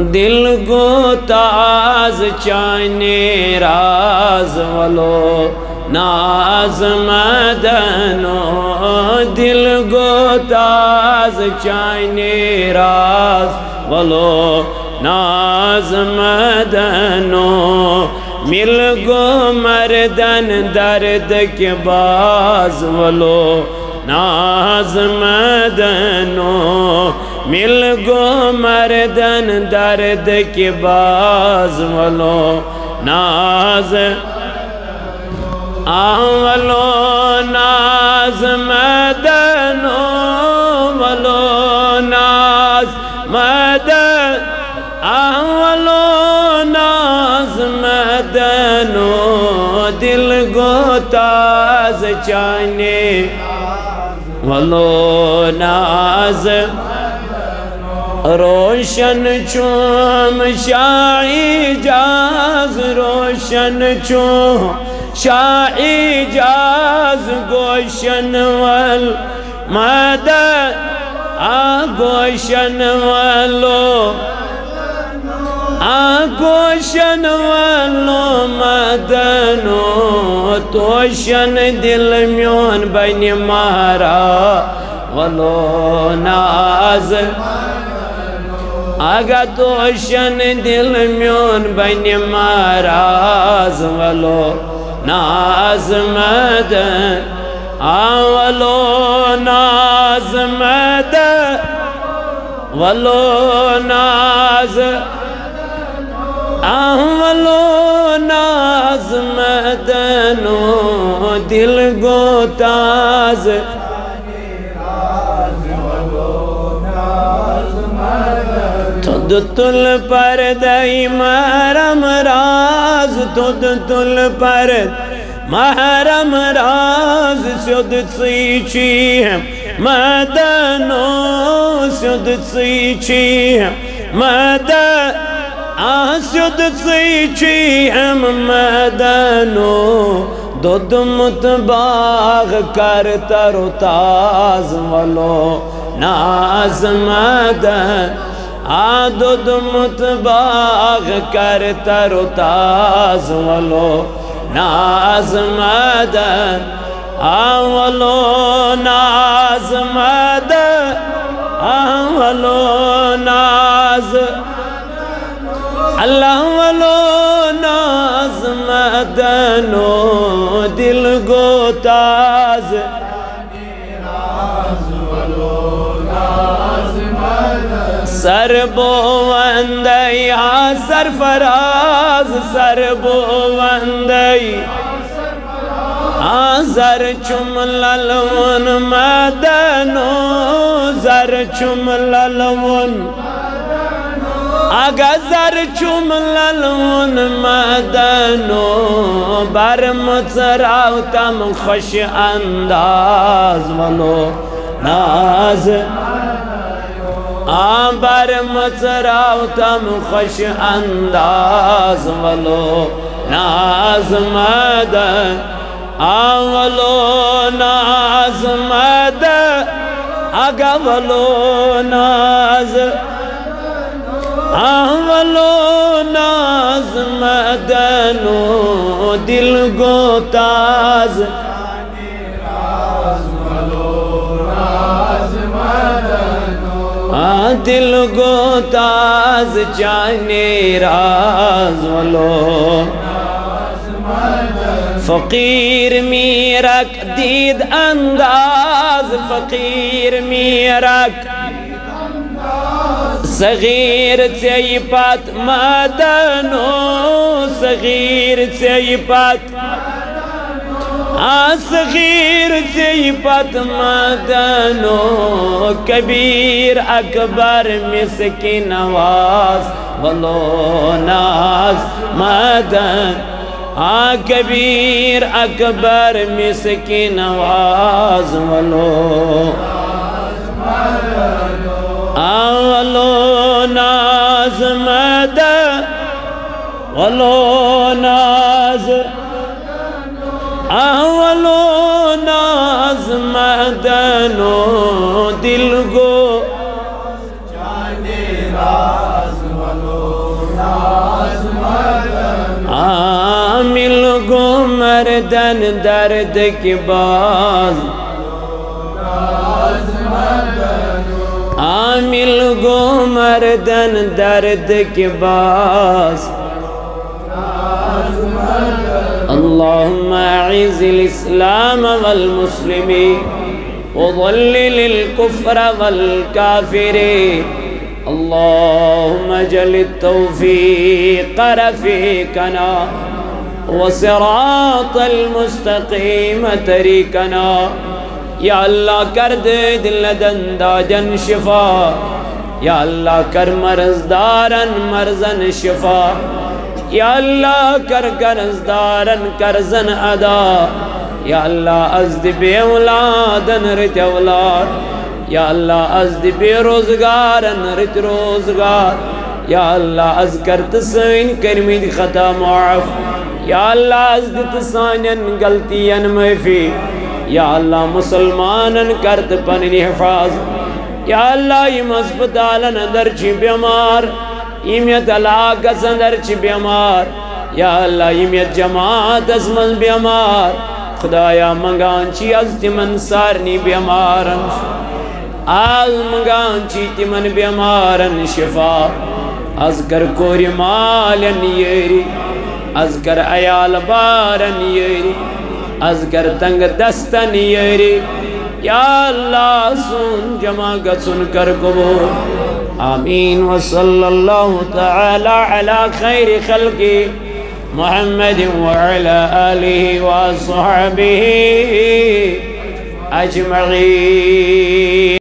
दिल गो ताज चाने राज वलो नाज मदनो दिल गो ताज चाने राज वलो नाज मदनो मिल गो मर्दन दर्द के बाज वलो नाज मदनो मिल गो मर्दन दर्द के बाज वलो नाज आवलो नाज मदनो वलो नाज मदन आवलो नाज मदनो दिल गो ताज चाने वलो नाज रोशन चूम शाही जाज रोशन चूम शाही जाज गोशन वल मदन गोशन वलो गोशन वलो मदनो तोशन दिल म्योन बन मारा वलो नाज आगा तोशन दिल म्योन बन माराज वलो नाज मदन आवलो नाज मदन वलो नाज आवलो नाज मदनो दिल गो ताज तुद तुल पर दई महरम राज तुद तुल पर महरम राज सुद सीची मदनो सुद सीची मदन आसुद सीची हम मदनो दुद मुतबाग कर तरो ताज वलो नाज मदन दुद मुतबाग कर तरो ताज वलो नाज मदन आवलो नाज मदन आवलो नाज अल्लाह वलो नाज मदनो दिल गो ताज सरबो वंदई सरफराज सरबो वंदई जर चुम ललवन मदनो जर चुम ललवन अगजर चुम ललवन मदनो बर मुचराव तम खुश अंदाज वलो नाज बर मुचराव तम खुश अंदाज वलो नाज मदन आवलो नाज मदन अगवलो नाज आवलो नाज मदनो दिल गो ताज दिल गो ताज जाने राज वलो फकीर मीरक दीद अंदाज फकीर मीरक सगीर चयपत मदनो सगीर चयपत सगीर चयपत मदनो कबीर अकबर मिस्किन नवाज वलो नाज मदन कबीर अकबर मिस्किन नवाज वलो आवलो नाज मदन वलो नाज आवलो नाज मदनो दिल गो जाने राज वलो मर्दन दर्द के बाज, आमिल गो मर्दन दर्द के बाज। अल्लाहुम्मा अइज़्ज़िल इस्लाम वल मुस्लिमीन वज़ल्लिल कुफ्र वल काफिरीन। अल्लाहुम्मा जलित तौफीक़ रफ़ीक़ना व सिरातल मुस्तक़ीम तरीक़ना। या अल्लाह कर दे दिल दंदाजन शिफा, या अल्लाह कर मर्ज़दारन मर्ज़न शिफा, या अल्लाह कर कर्ज़दारन कर्ज़न अदा, या अल्लाह अज़द बेऔलादन रित औलाद, या अल्लाह अज़द बेरोज़गारन रित रोज़गार, या अल्लाह अज़ कर तस्वीन करमिद खता मुआफ़, या अल्लाह अज़द तसानन गलतियन महफी, या अल्लाह मुसलमानन करत पननि हिफाज। या अल्लाह यम अस्पतालन अंदर छी बीमार, इमियत अलाकस अंदर छी बीमार, या अल्लाह इमियत जमात अज़मन बीमार। खुदाया मंगान छी अज़ तिमन सारनी बीमारन, आज मंगान छी तिमन बीमारन शिफा। अज़ कर कोरि मालन येरी, अज़ कर अयाल बारन येरी, अज़ कर तंग दस्तन येरी। या अल्लाह सुन जमा गसुन कर कबूल। आमीन व सल्लल्लाहु तआला अला खैरि खल्क़ि मुहम्मद व अला आलिहि व अस्हाबिहि अजमईन।